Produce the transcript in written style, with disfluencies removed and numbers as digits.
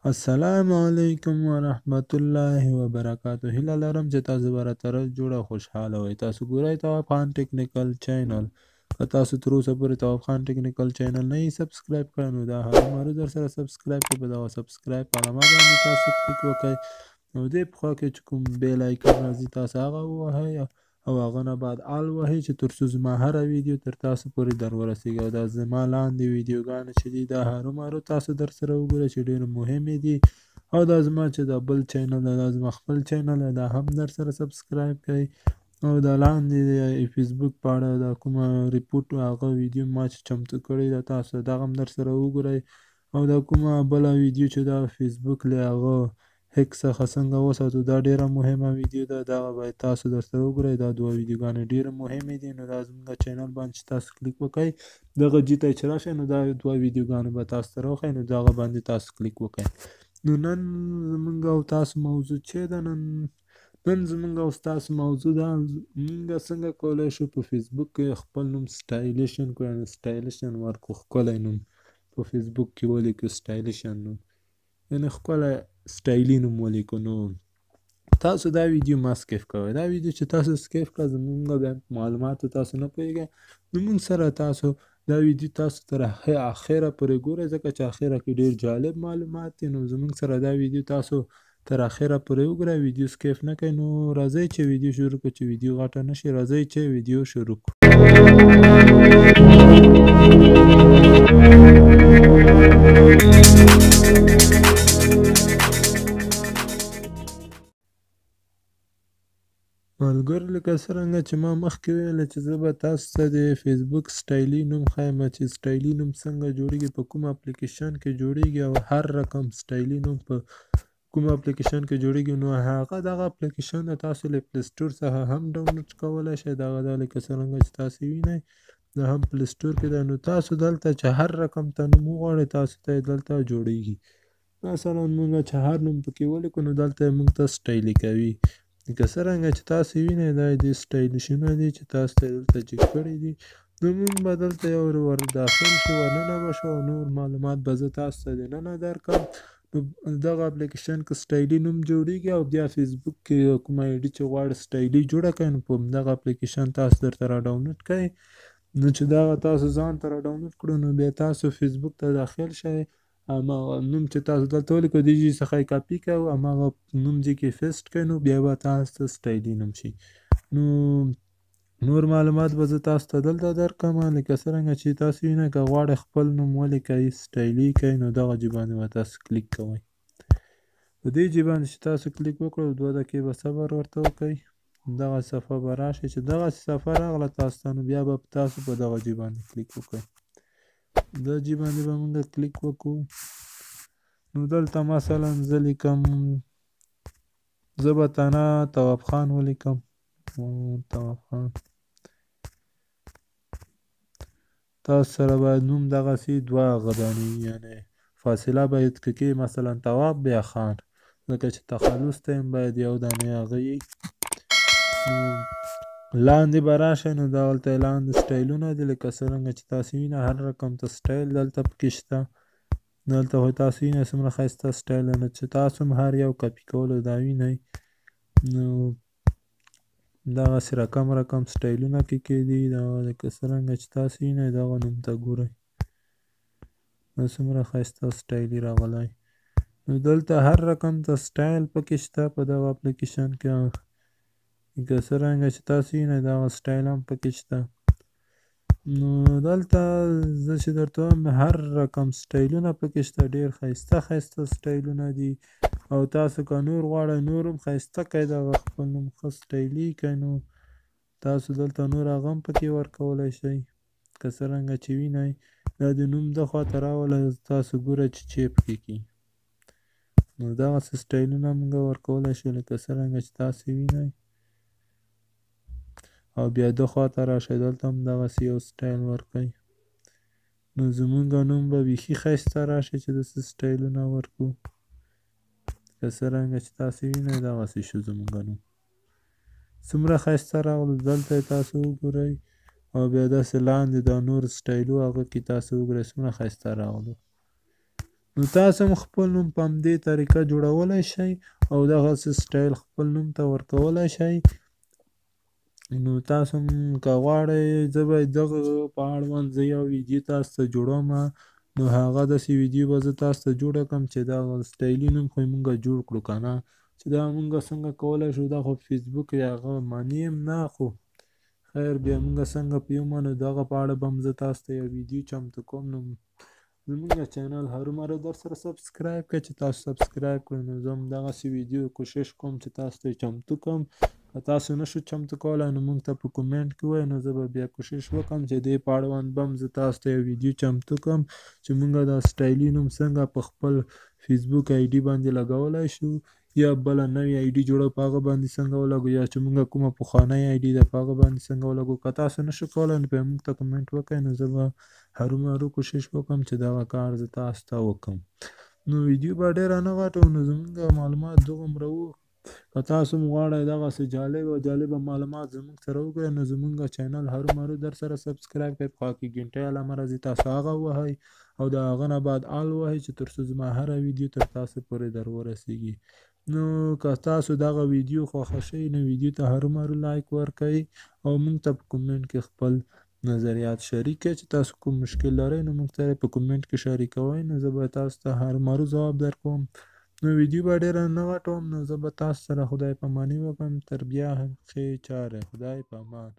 السلام علیکم ورحمت الله وبرکاته. هیله لرم چې تاسو به راتره جوړه خوشحاله وئ. تاسو ګورئ تواب خان ټیکنیکل چینل. که تاسو تر اوسه پورې تواب خان ټیکنیکل چینل نه یې سبسکرایب کړی نو دا هرومرو در سره سبسکرایب کړئ. په دغه سبسکرایب په علامه باندې تاسو کلیک وکړئ او دې پخوا کې چې کوم بیل آیکن راځي تاسو هغه ووهئ او هغه نه بعد آل وهئ چې تر څو زما هره ویډیو تر تاسو پورې در ورسیږي او دا زما لاندې ویډیوګانې چې دي دا هرومرو تاسو در سره وګورئ چې ډېرې مهمې دي او دا زما چې دا بل چینل دی دا زما خپل چینل دی دا هم در سره سبسکرایب کړئ او دا لاندې فیسبوک په اړه دا کومه ریپورټ هغه ویډیو ما چې چمتو کړې ده تاسو دغه هم در سره وګورئ او دا کومه بله ویډیو چې دا فیسبوک له هغه هیک څخه څنګه وساتو دا ډیره مهمه ویډیو ده دغه باید تاسو در سره وګورئ دا دوه ویډیوګانې ډیره مهمې دي نو دا زموږ چینل باندې چې تاسو کلیک وکړئ دغه جي ته چې راشئ نو دا دوه ویډیوګانې به تاسو ته راوښیي نو دغه باندې تاسو کلیک وکړئ نو نن زموږ او تاسو موضوع چې ده نن زموږ او ستاسو موضوع ده موږ څنګه کولی شو په فیسبوک کې خپل نوم سټایلیشن کړو یعنې سټایلیشن ورکړو ښکلی نوم په فیسبوک کې ولیکو سټایلیشن نوم یعنې ښکلی سټایلي نوم ولیکو نو تاسو دا ویډیو مه سکیپ کوئ دا ویډیو چې تاسو سکیپ کړه زموږ بیا معلوماتو تاسو نه پوهېږئ نو موږ سره تاسو دا ویډیو تاسو تر اخره پورې ګورئ ځکه چې اخره کې ډېر جالب معلومات دي نو زموږ سره دا ویډیو تاسو تر اخره پورې وګورئ ویډیو سکیپ نه کوئ نو راځئ چې ویډیو شروع کړو چې ویډیو غټه نه شي راځئ چې ویډیو شروع کړو ملګرو لکه څرنګه چې ما مخکې ویله چې زه به تاسو ته د فیسبوک سټایلي نوم ښیم چې سټایلي نوم څنګه جوړېږي په کوم اپلیکیشن کې جوړېږي او هر رقم سټایلي نوم په کوم اپلیکیشن کې جوړېږي نو هغه دغه اپلیکیشن د تاسو له پلی سټور څخه هم ډاونلوډ کولی شئ دغه دا لکه څرنګه چې تاسو وینئ دا هم پلی سټور کې ده نو تاسو دلته چې هر رقم ته نوم وغواړئ تاسو ته یې دلته جوړېږي مثلا موږ چې هر نوم پکې ولیکو نو دلته یې موږ ته سټایلي کوي لکه څرنګه چې تاسو وینئ دا د سټایلیشونه دي چې تاسو ته یې دلته چک کړي دي نو موږ به دلته یو ور داخل شو ورننه به شو او نور معلومات به زه تاسو ته دننه درکړم نو دغه اپلیکیشن که سټایلي نوم جوړېږي او بیا فیسبوک کې کومه آی ډي چې غواړئ سټایلي جوړه کړئ نو په همدغه اپلیکیشن تاسو درته را ډاونلوډ کړئ نو چې دغه تاسو ځان ته را ډاونلوډ کړو نو بیا تاسو فیسبوک ته داخل شئ هماغه نوم چې تاسو دلته ولیکئ دې ځای څخه یې کاپي کړئ او هماغه نوم ځای کې فیسټ کړئ نو بیا به تاسو ته سټایلي نوم شي نو نور معلومات به زه تاسو ته دلته درکړم لکه څرنګه چې تاسو وینئ که غواړئ خپل نوم ولیکئ سټایلي کړئ نو دغه ځای باندې به تاسو کلیک کوئ په دې ځای باندې چې تاسو کلیک وکړئ 2 دقیقې به صبر ورته وکړئ دغه صفحه به راشي چې دغسې صفحه راغله تاسو ته نو بیا به تاسو په دغه ځای باندې کلیک وکړئ دا ځای باندې به موږ کلیک وکړو نو دلته مثلا زه لیکم زه به تنها تواب خان ولیکم تواب خان تاسو سره باید نوم دغسې دوه غدانې یعنې فاصله باید که کې مثلا تواب بیا خان ځکه چې تخلص ته هم باید یو دانې هغه وي نو لاندې به راشئ نو دلته لاندې سټایلونه دي لکه څرنګه چې تاسو وینئ هر رقم ته سټایل دلته پکې شته دلته خو تاسو وینئ څومره ښایسته سټایل دی نو چې تاسو هم هر یو کاپي کولو دا وینئ نو دغسې رقم سټایلونه کې دي لکه څرنګه چې تاسو وینئ دغه نوم ته ګورئ دا څومره ښایسته سټایلي راغلی نو دلته هر رقم ته سټایل پکې شته په دغه اپلیکیشن کې لکه څرنګه چې تاسو وینئ دغه سټایل هم پکې شته نو دلته زه چې درته وایم هر رقم سټایلونه پکې شته ډېر ښایسته سټایلونه دي او تاسو که نور غواړئ نور هم ښایسته کړئ دغه خپل نوم ښه سټایلي کړئ نو تاسو دلته نور هغه هم پکې ورکولی شئ که څرنګه چې وینئ دا د نوم ده خواته راوله تاسو ګورئ چې چی پکې کړي نو دغسې سټایلونه موږ ورکولی شو لکه څرنګه چې تاسو وینئ او بیا ده خواته راشئ دلته هم دغسې یو سټایل ورکړئ نو زمونږ نوم به بیخي ښایسته راشي چې داسې سټایلونه ورکړو که څرنګه چې تاسو وینئ دغسې شو زمونږ نوم څومره ښایسته راغلو دلته یې تاسو وګورئ او بیا داسې لاندې دا نور سټایلو هغه کې تاسو وګورئ څومره ښایسته راغلو نو تاسو هم خپل نوم په همدې طریقه جوړولی شئ او دغسې سټایل خپل نوم ته ورکولی شئ. نو تاسو هم که غواړئ زه به دغه په اړوند زه یو ویډیو تاسو ته جوړومه، نو هغه داسې ویډیو به زه تاسو ته جوړه کړم چې دغه سټایلي نوم خو یې مونږ جوړ کړو که نه، چې دا مونږ څنګه کولی شو، دا خو فیسبوک یې هغه معنی هم نه، خو خیر بیا مونږ څنګه پیومه، نو دغه په اړه به هم زه تاسو ته یو ویډیو چمتو کوم. نو زمونږ چینل هرومرو در سره سبسکرایب کړئ، چې تاسو سبسکرایب کړئ نو زه هم دغسې ویډیو کوشش کوم چې تاسو ته یې چمتو کړم. که تاسو نشو چمتو کولی نو مونږ ته په کومنټ کې ووایئ، نو زه به بیا کوشش وکړم چې دې په اړوند به هم زه تاسو ته یو ویډیو چمتو کړم چې مونږ دا سټایلي نوم څنګه په خپل فیسبوک آی ډي باندې لګولی شو، یا بله نوې آی ډي جوړه په هغه باندې څنګه ولګو، یا چې مونږ کومه پخوانۍ آی ډي ده په هغه باندې څنګه ولګو. که تاسو نشو کولی نو بیا مونږ ته کومنټ وکړئ، نو زه به هرومرو کوشش وکړم چې دغه کار زه تاسو ته وکړم. نو ویډیو به ډېره نه غټوم، نو زمونږ معلومات دومره وو. که تاسو هم غواړئ دغسې جالبه معلومات زمونږ سره وګورئ نو زمونږ چینل هرومرو در سره سبسکرایب کړئ، په خوا کې ګنټۍ علامه راځي تاسو هغه ووهئ او د هغه نه بعد آل ووهئ چې تر څو زما هره ویډیو تر تاسو پورې در ورسیږي. نو که تاسو دغه ویډیو خوښه شوي نو ویډیو ته هرومرو لایک ورکړئ او مونږ ته په کومنټ کې خپل نظریات شریک کړئ. چې تاسو کوم مشکل لرئ نو مونږ ته یې په کومنټ کې شریکوئ، نو زه به تاسو ته هرومرو ځواب درکوم. نو ویډیو به ډېره نه غټوم، نو زه به تاسو سره خدای په اماني وکړم. تر بیا ښې چارې، خدای په امان.